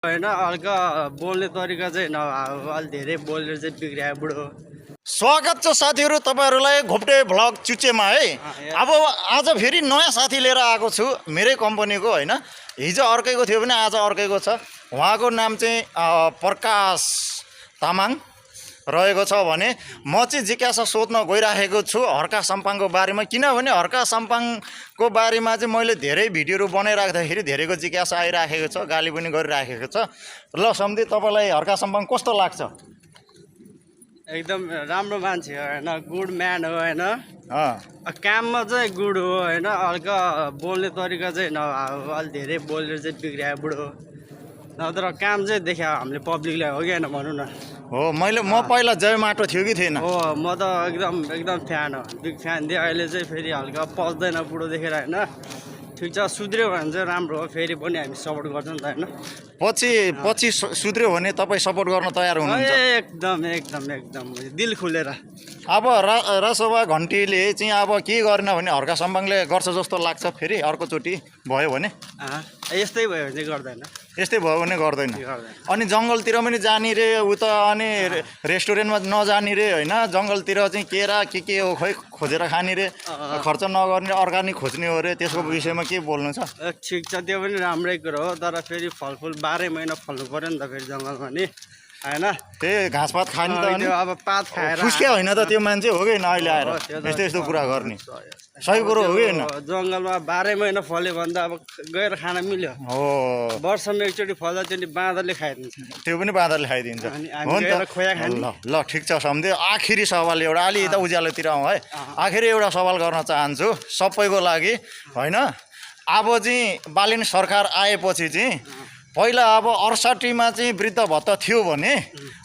होइन हल्का बोल्ने तरिका चाहिँ अलि धेरै बोलेर चाहिँ बिग्रियो बुढो। स्वागत छ साथीहरू तपाईहरुलाई घोप्टे भ्लग चुचेमा है। अब आज फेरि नयाँ साथी लिएर आएको छु मेरै कम्पनीको हैन। हिजो अर्कैको थियो भने आज अर्कैको छ। उहाँको नाम चाहिँ प्रकाश तामाङ रहेको छ भने म चाहिँ जिज्ञासा सोध्न गइराखेको छु हर्का साम्पाङको बारेमा। किनभने हर्का साम्पाङको बारेमा चाहिँ मैले धेरै भिडियोहरु बनाइराख्दाखेरि धेरैको जिज्ञासा आइराखेको छ, गाली पनि गरिराखेको छ। ल सम्झे तपाईलाई हर्का साम्पाङ कस्तो लाग्छ? एकदम राम्रो मान्छे हो होइन, गुड म्यान हो होइन। काममा चाहिँ गुड हो होइन, हल्का बोल्ने तरिका चाहिँ अलि धेरै बोलेर चाहिँ बिग्रियो बुढो। नत्र काम चाहिँ देखायो हामीले पब्लिकलाई, हो कि होइन भनौँ न। हो म पहिला जय माटो थियो कि थिएन? हो म त एकदम फ्यान हो, बिग फ्यान थिएँ। अहिले चाहिँ फेरि हल्का पच्दैन बुढो देखेर होइन। ठिक छ, सुध्रियो भने चाहिँ राम्रो हो, फेरि पनि हामी सपोर्ट गर्छौँ नि त होइन। पछि सुध्रियो भने तपाईँ सपोर्ट गर्न तयार हुनुहुन्छ? एकदम दिल खुलेर। अब रसोबा घन्टीले चाहिँ अब के गरेन भने हर्का साम्पाङले गर्छ जस्तो लाग्छ फेरि अर्कोचोटि भयो भने? यस्तै भयो भने चाहिँ गर्दैन। यस्तै भयो भने गर्दैन। अनि जङ्गलतिर पनि जाने रे उता, अनि रेस्टुरेन्टमा नजाने रे होइन, जङ्गलतिर चाहिँ केरा के हो खोइ खोजेर खाने रे, खर्च नगर्ने अर्ग्यानिक खोज्ने हो रे, त्यसको विषयमा के बोल्नु छ? ठिक छ, त्यो पनि राम्रै कुरो हो, तर फेरि फलफुल 12 महिना फल्नु पर्यो नि त फेरि जङ्गलमा नि होइन। त्यही घाँसपात खाने त अनि अब पात खाएर फुस्क्या होइन त त्यो मान्छे, हो कि होइन? अहिले आएर यस्तो कुरा गर्ने सही कुरो हो कि होइन? जङ्गलमा 12 महिना फल्यो भने त अब गएर खान मिल्यो। हो, वर्षमा एकचोटि फल्दा त्यो बाँदरले खाइदिन्छ। त्यो पनि बाँदरले खाइदिन्छ। हो नि त। खोया खाने। ल ठिक छ सम्झे। आखिरी सवाल एउटा, अलि यता उज्यालोतिर आउँ है। आखिरी एउटा सवाल गर्न चाहन्छु सबैको लागि होइन। अब चाहिँ बालिन सरकार आएपछि चाहिँ पहिला अब 68मा चाहिँ वृद्ध भत्ता थियो भने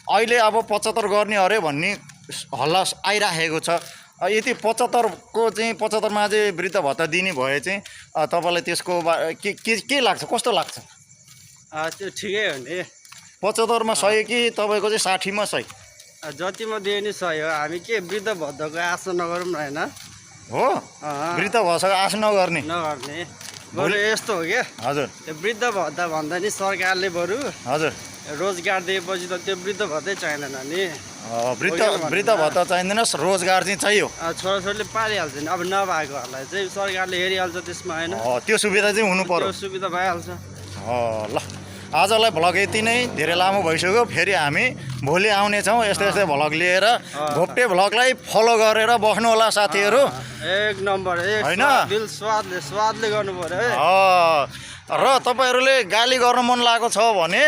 अहिले अब 75 गर्ने अरे भन्ने हल्ला आइराखेको छ। यदि 75को चाहिँ 75मा चाहिँ वृद्ध भत्ता दिने भए चाहिँ तपाईलाई त्यसको के लाग्छ, कस्तो लाग्छ? त्यो ठिकै हो नि। 75मा सही कि तपाईँको चाहिँ 60मा सही? जतिमा दिए नि सही हो। हामी के वृद्ध भत्ताको आशा नगरौँ न होइन। हो, वृद्ध भत्ताको आशा नगर्ने बरु यस्तो हो क्या। हजुर, त्यो वृद्ध भत्ता भन्दा नि सरकारले बरु हजुर रोजगार दिएपछि त त्यो वृद्ध भत्तै चाहिँदैन नि। वृद्ध भत्ता चाहिँदैन, रोजगार चाहिँ चाहियो। छोराछोरीले पालिहाल्छ नि, अब नभएकोहरूलाई चाहिँ सरकारले हेरिहाल्छ त्यसमा होइन। त्यो सुविधा चाहिँ हुनु पर्यो। त्यो सुविधा भइहाल्छ। ल आजलाई भ्लग यति नै, धेरै लामो भइसक्यो। फेरि हामी भोलि आउनेछौँ यस्तै भ्लग लिएर। घोप्टे भ्लगलाई फलो गरेर बस्नु होला साथीहरू। एक नम्बर होइन, दिल स्वादले गर्नु पर्यो है। र तपाईहरूले गाली गर्न मन लागेको छ भने